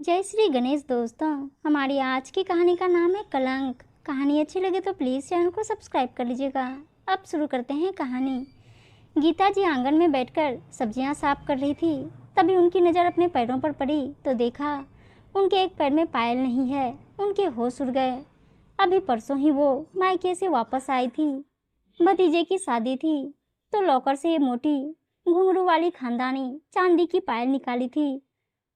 जय श्री गणेश दोस्तों। हमारी आज की कहानी का नाम है कलंक। कहानी अच्छी लगे तो प्लीज़ चैनल को सब्सक्राइब कर लीजिएगा। अब शुरू करते हैं कहानी। गीता जी आंगन में बैठकर सब्जियां साफ कर रही थी। तभी उनकी नज़र अपने पैरों पर पड़ी तो देखा उनके एक पैर में पायल नहीं है। उनके होश उड़ गए। अभी परसों ही वो मायके से वापस आई थी। भतीजे की शादी थी तो लॉकर से ये मोटी घुंघरू वाली खानदानी चांदी की पायल निकाली थी।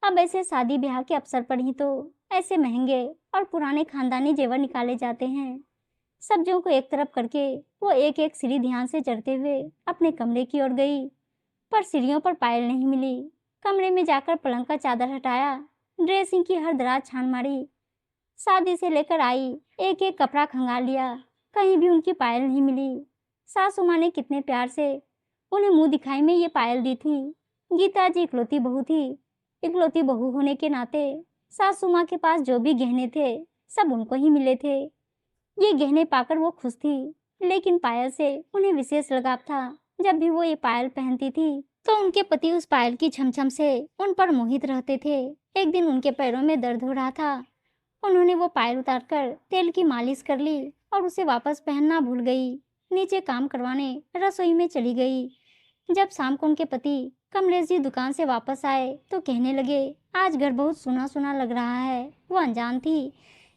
अब ऐसे शादी ब्याह के अवसर पर ही तो ऐसे महंगे और पुराने खानदानी जेवर निकाले जाते हैं। सब्जियों को एक तरफ करके वो एक एक सीढ़ी ध्यान से चढ़ते हुए अपने कमरे की ओर गई, पर सीढ़ियों पर पायल नहीं मिली। कमरे में जाकर पलंग का चादर हटाया, ड्रेसिंग की हर दराज छान मारी, शादी से लेकर आई एक एक कपड़ा खंगाल लिया, कहीं भी उनकी पायल नहीं मिली। सासू माँ ने कितने प्यार से उन्हें मुंह दिखाई में ये पायल दी थी। गीता जी इकलौती बहू थी। इकलौती बहू होने के नाते सासू माँ के पास जो भी गहने थे सब उनको ही मिले थे। ये गहने पाकर वो खुश थी, लेकिन पायल से उन्हें विशेष लगाव था। जब भी वो ये पायल पहनती थी तो उनके पति उस पायल की छमछम से उन पर मोहित रहते थे। एक दिन उनके पैरों में दर्द हो रहा था। उन्होंने वो पायल उतारकर तेल की मालिश कर ली और उसे वापस पहनना भूल गई। नीचे काम करवाने रसोई में चली गई। जब शाम को उनके पति कमलेश जी दुकान से वापस आए तो कहने लगे, आज घर बहुत सुना सुना लग रहा है। वो अनजान थी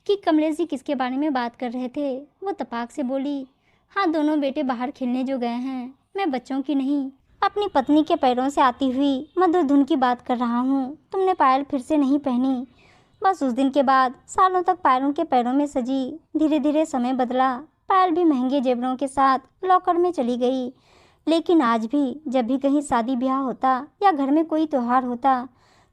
कि कमलेश जी किसके बारे में बात कर रहे थे। वो तपाक से बोली, हाँ, दोनों बेटे बाहर खेलने जो गए हैं। मैं बच्चों की नहीं, अपनी पत्नी के पैरों से आती हुई मधुर धुन की बात कर रहा हूँ। तुमने पायल फिर से नहीं पहनी। बस उस दिन के बाद सालों तक पायल उनके पैरों में सजी। धीरे धीरे समय बदला। पायल भी महंगे जेवरों के साथ लॉकर में चली गई। लेकिन आज भी जब भी कहीं शादी ब्याह होता या घर में कोई त्योहार होता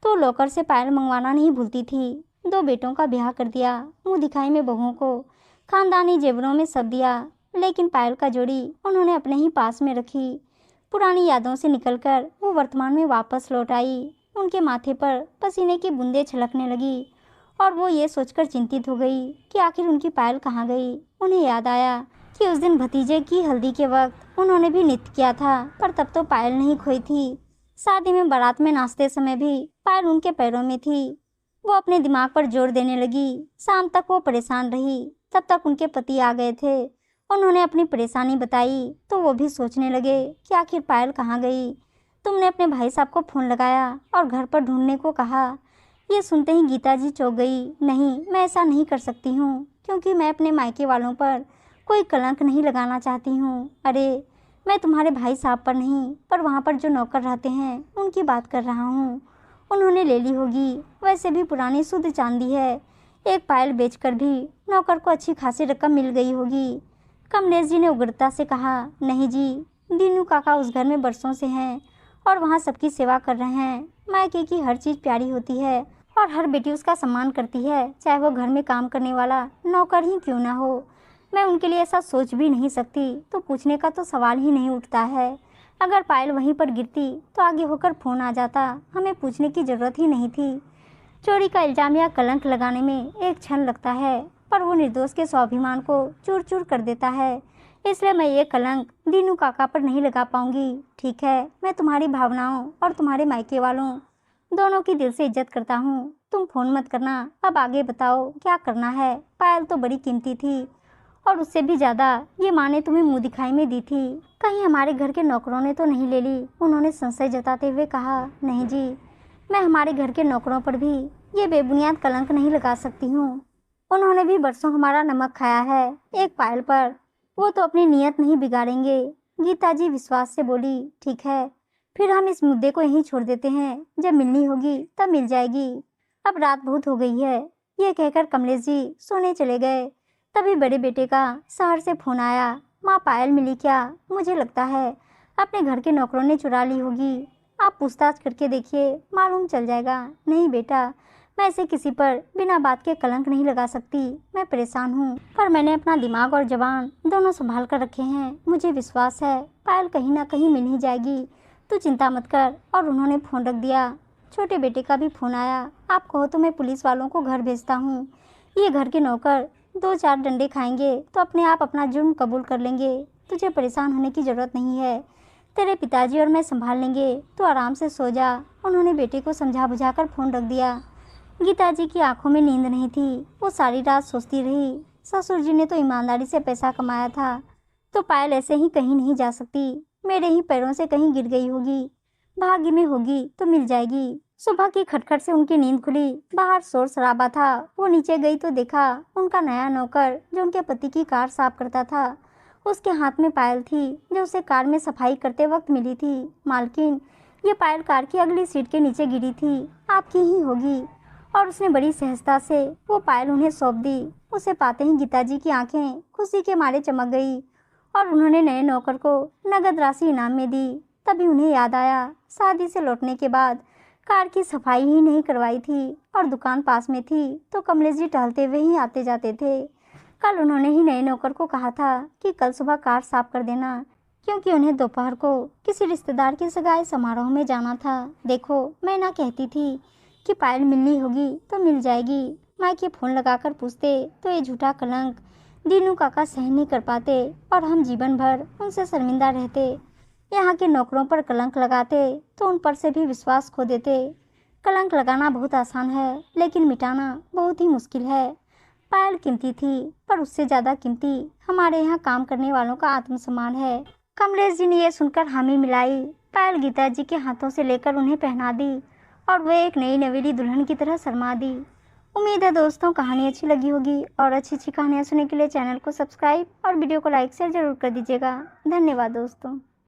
तो लॉकर से पायल मंगवाना नहीं भूलती थी। 2 बेटों का ब्याह कर दिया। मुंह दिखाई में बहुओं को खानदानी जेवरों में सब दिया, लेकिन पायल का जोड़ी उन्होंने अपने ही पास में रखी। पुरानी यादों से निकलकर वो वर्तमान में वापस लौट आई। उनके माथे पर पसीने की बूंदें छलकने लगी और वो ये सोचकर चिंतित हो गई कि आखिर उनकी पायल कहाँ गई। उन्हें याद आया कि उस दिन भतीजे की हल्दी के वक्त उन्होंने भी नृत्य किया था, पर तब तो पायल नहीं खोई थी। शादी में बारात में नाचते समय भी पायल उनके पैरों में थी। वो अपने दिमाग पर जोर देने लगी। शाम तक वो परेशान रही। तब तक उनके पति आ गए थे। उन्होंने अपनी परेशानी बताई तो वो भी सोचने लगे कि आखिर पायल कहाँ गई। तुमने अपने भाई साहब को फ़ोन लगाया और घर पर ढूंढने को कहा। ये सुनते ही गीता जी चौंक गई। नहीं, मैं ऐसा नहीं कर सकती हूँ, क्योंकि मैं अपने मायके वालों पर कोई कलंक नहीं लगाना चाहती हूँ। अरे, मैं तुम्हारे भाई साहब पर नहीं, पर वहाँ पर जो नौकर रहते हैं उनकी बात कर रहा हूँ। उन्होंने ले ली होगी। वैसे भी पुरानी शुद्ध चांदी है। एक पायल बेचकर भी नौकर को अच्छी खासी रकम मिल गई होगी। कमलेश जी ने उग्रता से कहा, नहीं जी, दीनू काका उस घर में बरसों से हैं और वहाँ सबकी सेवा कर रहे हैं। मायके की हर चीज़ प्यारी होती है और हर बेटी उसका सम्मान करती है, चाहे वो घर में काम करने वाला नौकर ही क्यों ना हो। मैं उनके लिए ऐसा सोच भी नहीं सकती, तो पूछने का तो सवाल ही नहीं उठता है। अगर पायल वहीं पर गिरती तो आगे होकर फ़ोन आ जाता। हमें पूछने की ज़रूरत ही नहीं थी। चोरी का इल्ज़ाम या कलंक लगाने में एक क्षण लगता है, पर वो निर्दोष के स्वाभिमान को चूर चूर कर देता है। इसलिए मैं ये कलंक दीनू काका पर नहीं लगा पाऊंगी। ठीक है, मैं तुम्हारी भावनाओं और तुम्हारे मायके वालों दोनों की दिल से इज्जत करता हूँ। तुम फ़ोन मत करना। अब आगे बताओ क्या करना है। पायल तो बड़ी कीमती थी और उससे भी ज़्यादा ये माँ ने तुम्हें मुँह दिखाई में दी थी। कहीं हमारे घर के नौकरों ने तो नहीं ले ली। उन्होंने संशय जताते हुए कहा, नहीं जी, मैं हमारे घर के नौकरों पर भी ये बेबुनियाद कलंक नहीं लगा सकती हूँ। उन्होंने भी बरसों हमारा नमक खाया है। एक पायल पर वो तो अपनी नीयत नहीं बिगाड़ेंगे। गीता जी विश्वास से बोली, ठीक है, फिर हम इस मुद्दे को यहीं छोड़ देते हैं। जब मिलनी होगी तब मिल जाएगी। अब रात बहुत हो गई है। ये कहकर कमलेश जी सोने चले गए। तभी बड़े बेटे का शहर से फ़ोन आया, माँ, पायल मिली क्या? मुझे लगता है अपने घर के नौकरों ने चुरा ली होगी। आप पूछताछ करके देखिए, मालूम चल जाएगा। नहीं बेटा, मैं ऐसे किसी पर बिना बात के कलंक नहीं लगा सकती। मैं परेशान हूँ, पर मैंने अपना दिमाग और जबान दोनों संभाल कर रखे हैं। मुझे विश्वास है पायल कहीं ना कहीं मिल ही जाएगी। तू चिंता मत कर। और उन्होंने फ़ोन रख दिया। छोटे बेटे का भी फ़ोन आया, आप कहो तो मैं पुलिस वालों को घर भेजता हूँ। ये घर के नौकर 2-4 डंडे खाएंगे तो अपने आप अपना जुर्म कबूल कर लेंगे। तुझे परेशान होने की ज़रूरत नहीं है। तेरे पिताजी और मैं संभाल लेंगे, तो आराम से सो जा। उन्होंने बेटे को समझा बुझा कर फ़ोन रख दिया। गीता जी की आंखों में नींद नहीं थी। वो सारी रात सोचती रही, ससुर जी ने तो ईमानदारी से पैसा कमाया था, तो पायल ऐसे ही कहीं नहीं जा सकती। मेरे ही पैरों से कहीं गिर गई होगी, भाग्य में होगी तो मिल जाएगी। सुबह की खटखट से उनकी नींद खुली। बाहर शोर शराबा था। वो नीचे गई तो देखा उनका नया नौकर जो उनके पति की कार साफ करता था, उसके हाथ में पायल थी जो उसे कार में सफाई करते वक्त मिली थी। मालकिन, ये पायल कार की अगली सीट के नीचे गिरी थी, आपकी ही होगी। और उसने बड़ी सहजता से वो पायल उन्हें सौंप दी। उसे पाते ही गीता जी की आंखें खुशी के मारे चमक गई और उन्होंने नए नौकर को नगद राशि इनाम में दी। तभी उन्हें याद आया, शादी से लौटने के बाद कार की सफाई ही नहीं करवाई थी और दुकान पास में थी तो कमलेश जी टहलते हुए ही आते जाते थे। कल उन्होंने ही नए नौकर को कहा था कि कल सुबह कार साफ कर देना, क्योंकि उन्हें दोपहर को किसी रिश्तेदार की सगाई समारोह में जाना था। देखो, मैं ना कहती थी कि पायल मिलनी होगी तो मिल जाएगी। मायके फोन लगाकर पूछते तो ये झूठा कलंक दीनू काका सहन नहीं कर पाते और हम जीवन भर उनसे शर्मिंदा रहते। यहाँ के नौकरों पर कलंक लगाते तो उन पर से भी विश्वास खो देते। कलंक लगाना बहुत आसान है, लेकिन मिटाना बहुत ही मुश्किल है। पायल कीमती थी, पर उससे ज़्यादा कीमती हमारे यहाँ काम करने वालों का आत्मसम्मान है। कमलेश जी ने यह सुनकर हामी मिलाई। पायल गीता जी के हाथों से लेकर उन्हें पहना दी और वे एक नई नवेली दुल्हन की तरह शर्मा दी। उम्मीद है दोस्तों कहानी अच्छी लगी होगी और अच्छी अच्छी कहानियाँ सुनने के लिए चैनल को सब्सक्राइब और वीडियो को लाइक शेयर जरूर कर दीजिएगा। धन्यवाद दोस्तों।